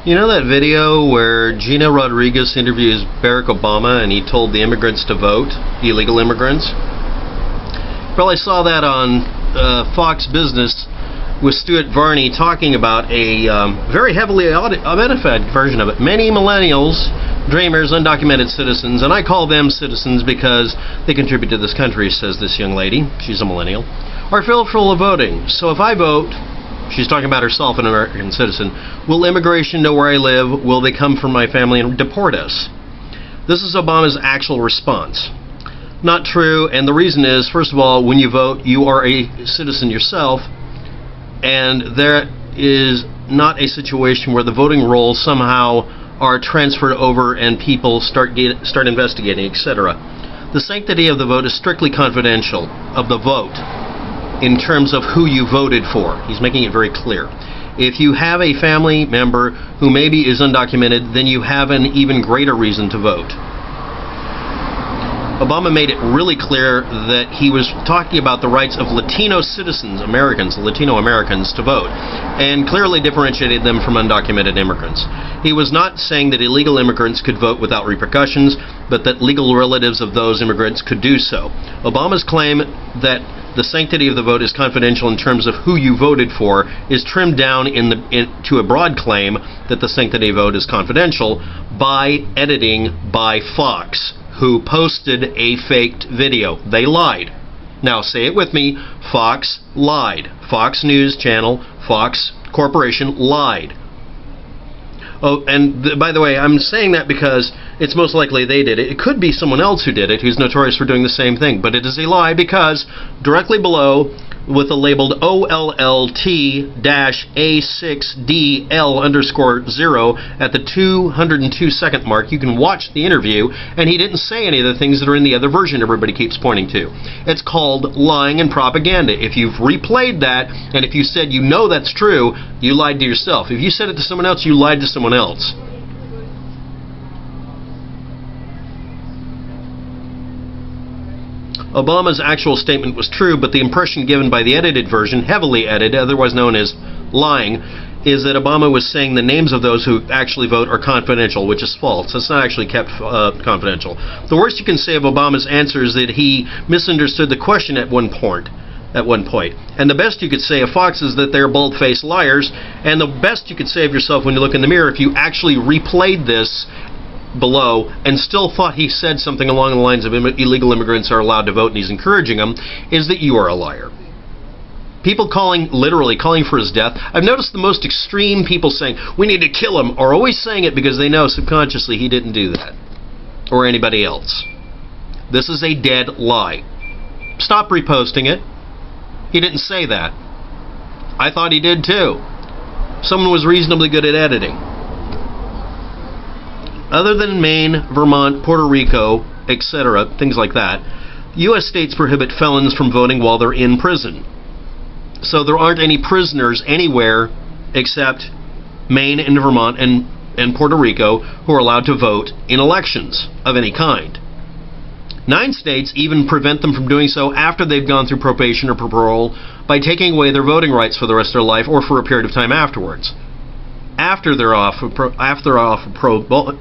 You know that video where GINA Rodriguez interviews Barack Obama and he told the immigrants to vote, illegal immigrants? Probably saw that on Fox Business with Stuart Varney talking about a very heavily identified version of it. Many millennials, dreamers, undocumented citizens, and I call them citizens because they contribute to this country, says this young lady, she's a millennial, are fearful of voting. So if I vote, she's talking about herself, an American citizen, will immigration know where I live? Will they come for my family and deport us? This is Obama's actual response. Not true, and the reason is, first of all, when you vote, you are a citizen yourself, and there is not a situation where the voting rolls somehow are transferred over and people start investigating, etc. The sanctity of the vote is strictly confidential, of the vote, in terms of who you voted for. He's making it very clear. If you have a family member who maybe is undocumented, then you have an even greater reason to vote. Obama made it really clear that he was talking about the rights of Latino citizens, Latino Americans, to vote, and clearly differentiated them from undocumented immigrants. He was not saying that illegal immigrants could vote without repercussions, but that legal relatives of those immigrants could do so. Obama's claim that the sanctity of the vote is confidential in terms of who you voted for is trimmed down to a broad claim that the sanctity of the vote is confidential by editing by Fox, who posted a faked video. They lied. Now say it with me. Fox lied. Fox News Channel, Fox Corporation lied. Oh, and by the way, I'm saying that because it's most likely they did it. It could be someone else who did it, who's notorious for doing the same thing. But it is a lie because directly below, with the labeled OLLT-A6DL_0 at the 202-second mark, you can watch the interview, and he didn't say any of the things that are in the other version everybody keeps pointing to. It's called lying and propaganda. If you've replayed that, and if you said you know that's true, you lied to yourself. If you said it to someone else, you lied to someone else. Obama's actual statement was true, but the impression given by the edited version, heavily edited, otherwise known as lying, is that Obama was saying the names of those who actually vote are confidential, which is false. It's not actually kept confidential. The worst you can say of Obama's answer is that he misunderstood the question at one point. And the best you could say of Fox is that they're bald-faced liars, and the best you could say of yourself when you look in the mirror, if you actually replayed this below and still thought he said something along the lines of illegal immigrants are allowed to vote and he's encouraging them, is that you are a liar. People literally calling for his death. I've noticed the most extreme people saying, we need to kill him, are always saying it because they know subconsciously he didn't do that. Or anybody else. This is a dead lie. Stop reposting it. He didn't say that. I thought he did too. Someone was reasonably good at editing. Other than Maine, Vermont, Puerto Rico, etc., things like that, U.S. states prohibit felons from voting while they're in prison. So there aren't any prisoners anywhere except Maine and Vermont and Puerto Rico who are allowed to vote in elections of any kind. 9 states even prevent them from doing so after they've gone through probation or parole by taking away their voting rights for the rest of their life or for a period of time afterwards. After they're off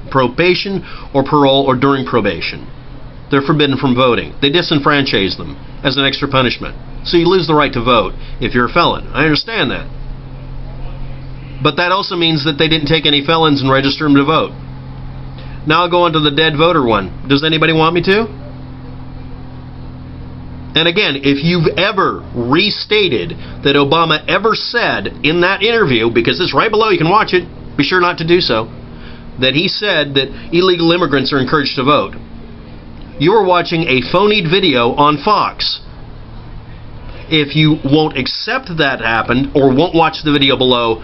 probation or parole or during probation, they're forbidden from voting. They disenfranchise them as an extra punishment. So you lose the right to vote if you're a felon. I understand that. But that also means that they didn't take any felons and register them to vote. Now I'll go on to the dead voter one. Does anybody want me to? And again, if you've ever restated that Obama ever said in that interview, because it's right below, you can watch it, be sure not to do so, that he said that illegal immigrants are encouraged to vote, you are watching a phonied video on Fox. If you won't accept that happened, or won't watch the video below,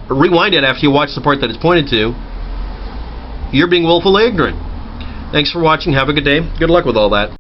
rewind it after you watch the part that it's pointed to, you're being willfully ignorant. Thanks for watching. Have a good day. Good luck with all that.